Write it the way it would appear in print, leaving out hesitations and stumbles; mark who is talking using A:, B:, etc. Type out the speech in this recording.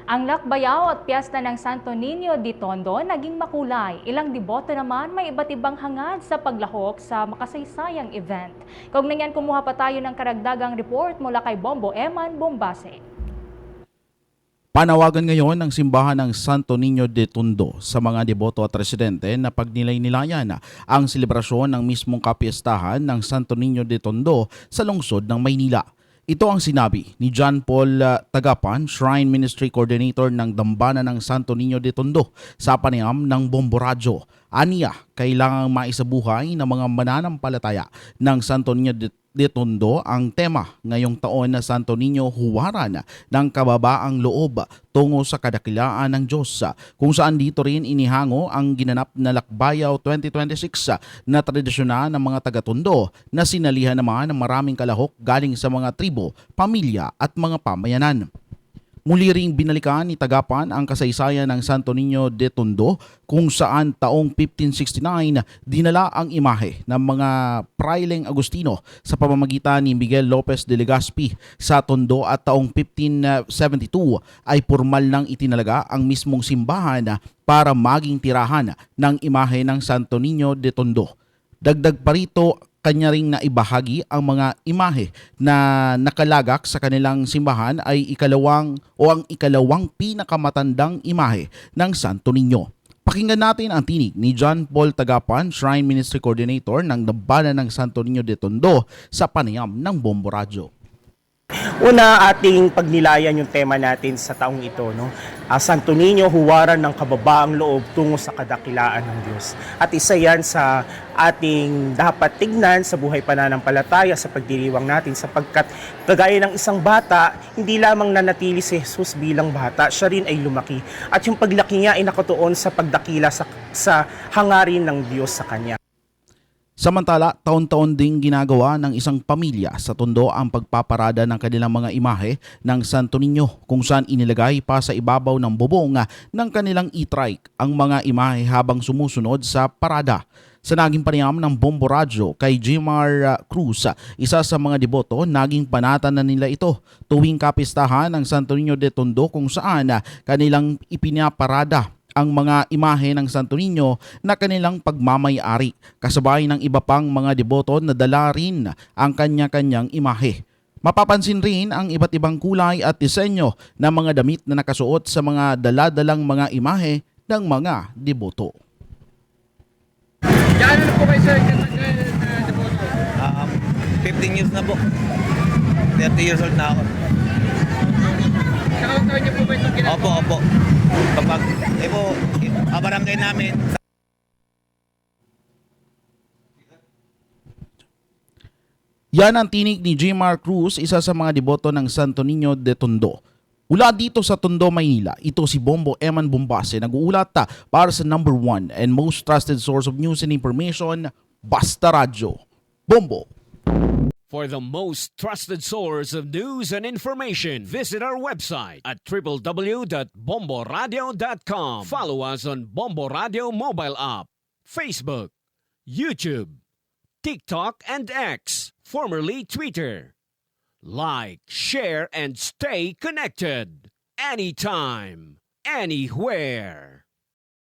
A: Ang lakbayaw at piyesta ng Santo Niño de Tondo naging makulay. Ilang deboto naman may iba't ibang hangad sa paglahok sa makasaysayang event. Kaugnyan kumuha pa tayo ng karagdagang report mula kay Bombo Eman Bombase.
B: Panawagan ngayon ng simbahan ng Santo Niño de Tondo sa mga deboto at residente na pagnilay-nilayan ang selebrasyon ng mismong kapiestahan ng Santo Niño de Tondo sa lungsod ng Maynila. Ito ang sinabi ni John Paul Tagapan, Shrine Ministry Coordinator ng Dambana ng Santo Niño de Tondo sa panayam ng Bombo Radio. Aniya, kailangang maisabuhay ng mga mananampalataya ng Santo Niño de Tondo ang tema ngayong taon na Santo Niño Huwaran ng kababaang loob tungo sa kadakilaan ng Diyos, kung saan dito rin inihango ang ginanap na Lakbayaw 2026 na tradisyonal ng mga taga-Tondo na sinalihan naman ng maraming kalahok galing sa mga tribo, pamilya at mga pamayanan. Muli ring binalikan ni Tagapan ang kasaysayan ng Santo Niño de Tondo kung saan taong 1569 dinala ang imahe ng mga Praileng Agustino sa pamamagitan ni Miguel Lopez de Legazpi sa Tondo at taong 1572 ay formal nang itinalaga ang mismong simbahan para maging tirahan ng imahe ng Santo Niño de Tondo. Dagdag pa rito, kanya ring naibahagi ang mga imahe na nakalagak sa kanilang simbahan ay ang ikalawang pinakamatandang imahe ng Santo Niño. Pakinggan natin ang tinig ni John Paul Tagapan, Shrine Ministry Coordinator ng Dambana ng Santo Niño de Tondo sa panayam ng Bombo Radio.
C: Una, ating pagnilayan yung tema natin sa taong ito, no? Santo Niño, huwaran ng kababaang loob tungo sa kadakilaan ng Diyos. At isa yan sa ating dapat tignan sa buhay pananampalataya sa pagdiriwang natin, sapagkat kagaya ng isang bata, hindi lamang nanatili si Jesus bilang bata, siya rin ay lumaki. At yung paglaki niya ay nakatuon sa pagdakila sa hangarin ng Diyos sa kanya.
B: Samantala, taon-taon ding ginagawa ng isang pamilya sa Tondo ang pagpaparada ng kanilang mga imahe ng Santo Niño, kung saan inilagay pa sa ibabaw ng bubong ng kanilang e-trike ang mga imahe habang sumusunod sa parada. Sa naging panayam ng Bombo Radio kay Jimar Cruz, isa sa mga deboto, naging panatan na nila ito tuwing kapistahan ng Santo Niño de Tondo, kung saan kanilang ipinaparada ang mga imahe ng Santo Niño na kanilang pagmamay-ari, kasabay ng iba pang mga deboto na dala rin ang kanya-kanyang imahe. Mapapansin rin ang iba't ibang kulay at disenyo ng mga damit na nakasuot sa mga daladalang mga imahe ng mga deboto.
D: Gaano na po kayo sir deboto?
E: 15 years na po. 30 years old na ako.
D: Nakauntawin niyo po ba itong ginagawa?
E: Opo. Kapag, kabarangay namin.
B: Yan ang tinig ni Jimar Cruz, isa sa mga deboto ng Santo Niño de Tondo. Mula dito sa Tondo, Maynila, ito si Bombo Eman Bombase, nag-uulat para sa number 1 and most trusted source of news and information, Basta Radio. Bombo!
F: For the most trusted source of news and information, visit our website at www.bomboradio.com. Follow us on Bombo Radio mobile app, Facebook, YouTube, TikTok, and X, formerly Twitter. Like, share, and stay connected. Anytime, anywhere.